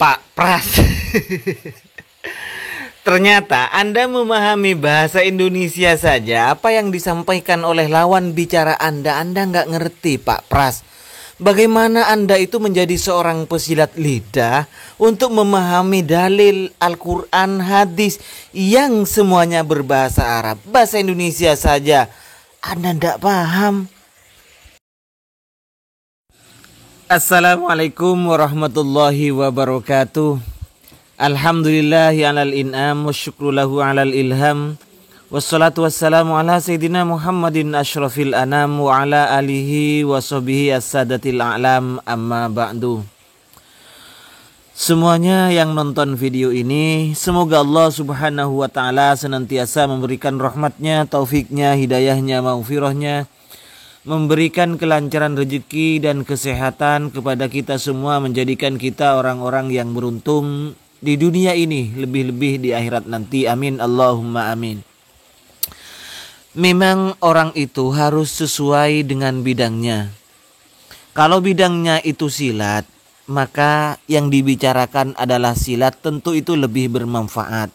Pak Pras. Ternyata Anda memahami bahasa Indonesia saja apa yang disampaikan oleh lawan bicara Anda nggak ngerti, Pak Pras. Bagaimana Anda itu menjadi seorang pesilat lidah untuk memahami dalil Al-Quran, hadis yang semuanya berbahasa Arab. Bahasa Indonesia saja Anda nggak paham. Assalamualaikum warahmatullahi wabarakatuh. Alhamdulillahi alal in'am wa syukru lahu alal ilham. Wassalatu wassalamu ala sayyidina Muhammadin asyrafil anam wa ala alihi wa sahbihi as-sadatil a'lam, amma ba'du. Semuanya yang nonton video ini, semoga Allah subhanahu wa ta'ala senantiasa memberikan rahmatnya, taufiknya, hidayahnya, maghfirahnya, memberikan kelancaran rezeki dan kesehatan kepada kita semua, menjadikan kita orang-orang yang beruntung di dunia ini, lebih-lebih di akhirat nanti. Amin, Allahumma amin. Memang orang itu harus sesuai dengan bidangnya. Kalau bidangnya itu silat, maka yang dibicarakan adalah silat, tentu itu lebih bermanfaat.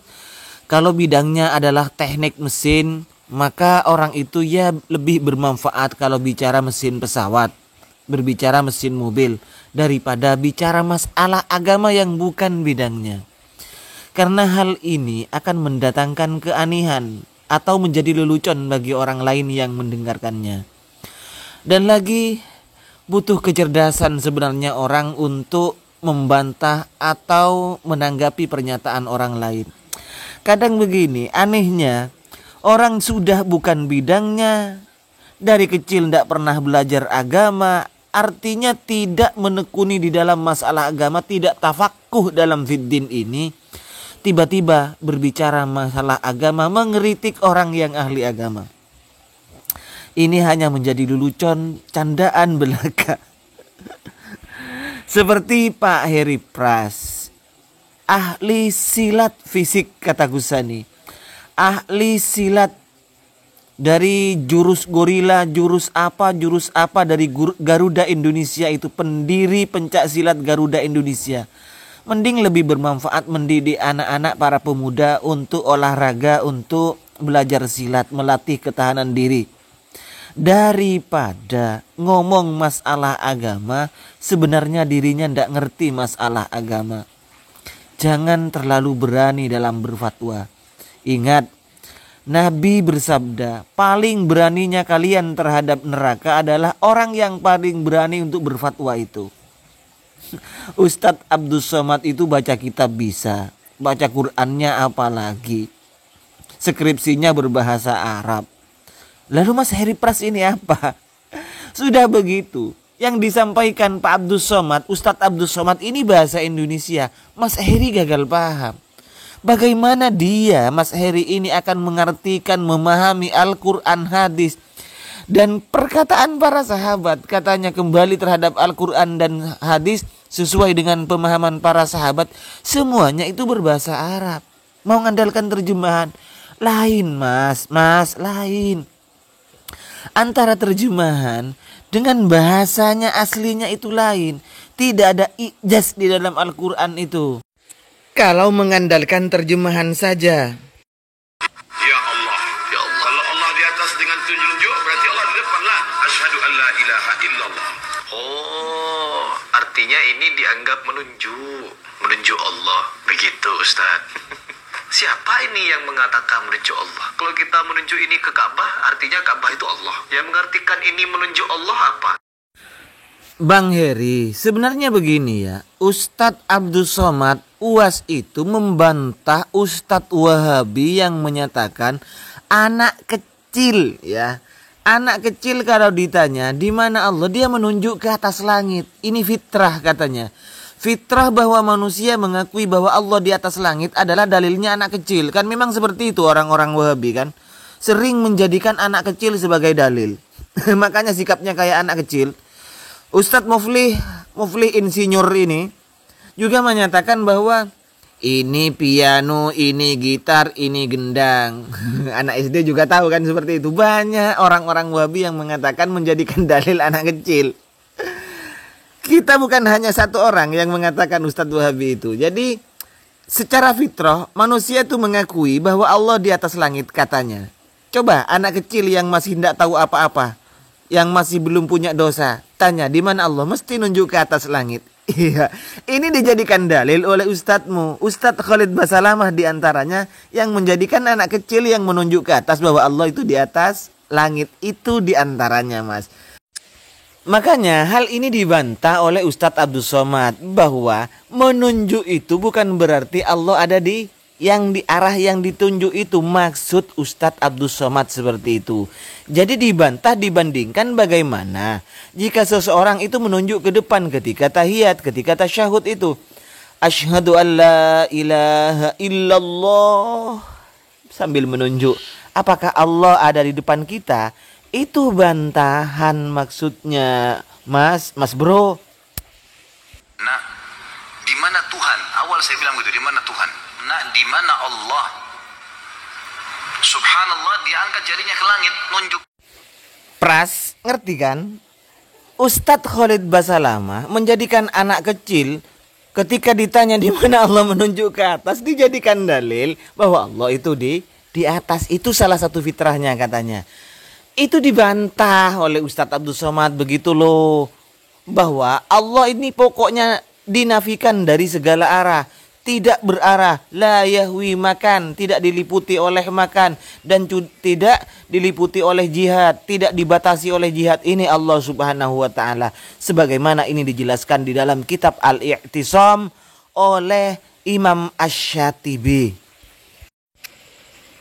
Kalau bidangnya adalah teknik mesin, maka orang itu ya lebih bermanfaat kalau bicara mesin pesawat, berbicara mesin mobil, daripada bicara masalah agama yang bukan bidangnya. Karena hal ini akan mendatangkan keanehan atau menjadi lelucon bagi orang lain yang mendengarkannya. Dan lagi butuh kecerdasan sebenarnya orang untuk membantah atau menanggapi pernyataan orang lain. Kadang begini, anehnya orang sudah bukan bidangnya, dari kecil tidak pernah belajar agama, artinya tidak menekuni di dalam masalah agama, tidak tafakuh dalam fiddin ini, tiba-tiba berbicara masalah agama, mengeritik orang yang ahli agama. Ini hanya menjadi lelucon, candaan belaka. Seperti Pak Heri Pras, ahli silat fisik kata Gusani, ahli silat dari jurus gorila, jurus apa dari Garuda Indonesia, itu pendiri pencak silat Garuda Indonesia. Mending lebih bermanfaat mendidik anak-anak para pemuda untuk olahraga, untuk belajar silat, melatih ketahanan diri, daripada ngomong masalah agama sebenarnya dirinya tidak ngerti masalah agama. Jangan terlalu berani dalam berfatwa. Ingat, Nabi bersabda, paling beraninya kalian terhadap neraka adalah orang yang paling berani untuk berfatwa itu. Ustadz Abdul Somad itu baca kitab bisa, baca Qur'annya apalagi, skripsinya berbahasa Arab. Lalu Mas Heri Pras ini apa? Sudah begitu, yang disampaikan Pak Abdul Somad, Ustadz Abdul Somad ini bahasa Indonesia, Mas Heri gagal paham. Bagaimana dia, Mas Heri ini akan mengartikan, memahami Al-Quran, hadis, dan perkataan para sahabat. Katanya kembali terhadap Al-Quran dan hadis sesuai dengan pemahaman para sahabat. Semuanya itu berbahasa Arab. Mau mengandalkan terjemahan, lain mas, lain. Antara terjemahan dengan bahasanya aslinya itu lain. Tidak ada ijaz di dalam Al-Quran itu. Kalau mengandalkan terjemahan saja. Ya Allah, ya Allah. Kalau Allah di atas dengan tunjuk-tunjuk, berarti Allah di depan lah. Asyhadu an la ilaha illallah. Oh, artinya ini dianggap menunjuk Allah. Begitu Ustaz. Siapa ini yang mengatakan menunjuk Allah? Kalau kita menunjuk ini ke Ka'bah, artinya Ka'bah itu Allah. Yang mengartikan ini menunjuk Allah apa? Bang Heri, sebenarnya begini ya, Ustadz Abdul Somad UAS itu membantah Ustadz Wahabi yang menyatakan anak kecil ya. Anak kecil kalau ditanya di mana Allah, dia menunjuk ke atas langit. Ini fitrah katanya. Fitrah bahwa manusia mengakui bahwa Allah di atas langit adalah dalilnya anak kecil. Kan memang seperti itu orang-orang Wahabi kan. Sering menjadikan anak kecil sebagai dalil. Makanya sikapnya kayak anak kecil. Ustadz Muflih Insinyur ini juga menyatakan bahwa ini piano, ini gitar, ini gendang. Anak SD juga tahu kan seperti itu. Banyak orang-orang Wahabi yang mengatakan menjadikan dalil anak kecil. Kita bukan hanya satu orang yang mengatakan Ustadz Wahabi itu. Jadi secara fitrah manusia itu mengakui bahwa Allah di atas langit katanya. Coba anak kecil yang masih tidak tahu apa-apa, yang masih belum punya dosa, tanya di mana Allah, mesti nunjuk ke atas langit. Iya, ini dijadikan dalil oleh ustadzmu, Ustadz Khalid Basalamah diantaranya, yang menjadikan anak kecil yang menunjuk ke atas bahwa Allah itu di atas langit, itu diantaranya, Mas. Makanya hal ini dibantah oleh Ustadz Abdul Somad bahwa menunjuk itu bukan berarti Allah ada di arah yang ditunjuk itu. Maksud Ustadz Abdul Somad seperti itu. Jadi dibantah dibandingkan bagaimana jika seseorang itu menunjuk ke depan ketika tahiyat, ketika tasyahud itu. Asyhadu an la ilaha illallah, sambil menunjuk. Apakah Allah ada di depan kita? Itu bantahan maksudnya, Mas Bro. Nah, di mana Tuhan? Awal saya bilang gitu, di mana Tuhan? Nah, di mana Allah? Subhanallah, diangkat jarinya ke langit, nunjuk. Pras, ngerti kan? Ustadz Khalid Basalamah menjadikan anak kecil ketika ditanya di mana Allah menunjuk ke atas, dijadikan dalil bahwa Allah itu di atas. Itu salah satu fitrahnya katanya. Itu dibantah oleh Ustadz Abdul Somad begitu loh, bahwa Allah ini pokoknya dinafikan dari segala arah, tidak berarah, la yahwi makan, tidak diliputi oleh makan, dan tidak diliputi oleh jihad, tidak dibatasi oleh jihad. Ini Allah Subhanahu wa taala, sebagaimana ini dijelaskan di dalam kitab Al-I'tisam oleh Imam Asy-Syatibi.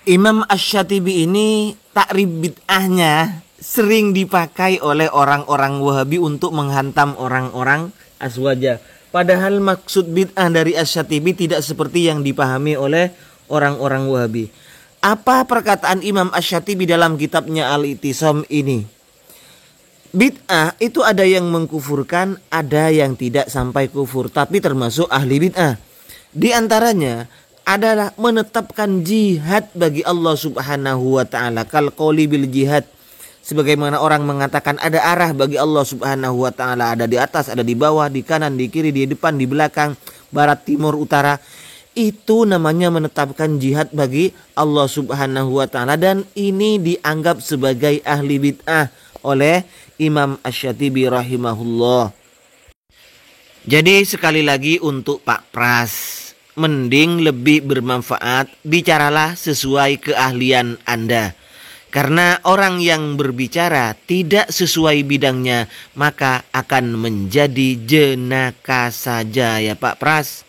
Imam Asy-Syatibi ini takrib bid'ahnya sering dipakai oleh orang-orang Wahabi untuk menghantam orang-orang Aswaja. Padahal maksud bid'ah dari Asy-Syatibi tidak seperti yang dipahami oleh orang-orang Wahabi. Apa perkataan Imam Asy-Syatibi dalam kitabnya Al-I'tisam ini? Bid'ah itu ada yang mengkufurkan, ada yang tidak sampai kufur, tapi termasuk ahli bid'ah. Di antaranya adalah menetapkan jihad bagi Allah Subhanahu wa taala, kal qouli bil jihad, sebagaimana orang mengatakan ada arah bagi Allah Subhanahu wa taala, ada di atas, ada di bawah, di kanan, di kiri, di depan, di belakang, barat, timur, utara. Itu namanya menetapkan jihad bagi Allah Subhanahu wa taala, dan ini dianggap sebagai ahli bid'ah oleh Imam Asy-Syatibi rahimahullah. Jadi sekali lagi untuk Pak Pras, mending lebih bermanfaat bicaralah sesuai keahlian Anda. Karena orang yang berbicara tidak sesuai bidangnya, maka akan menjadi jenaka saja ya Pak Pras.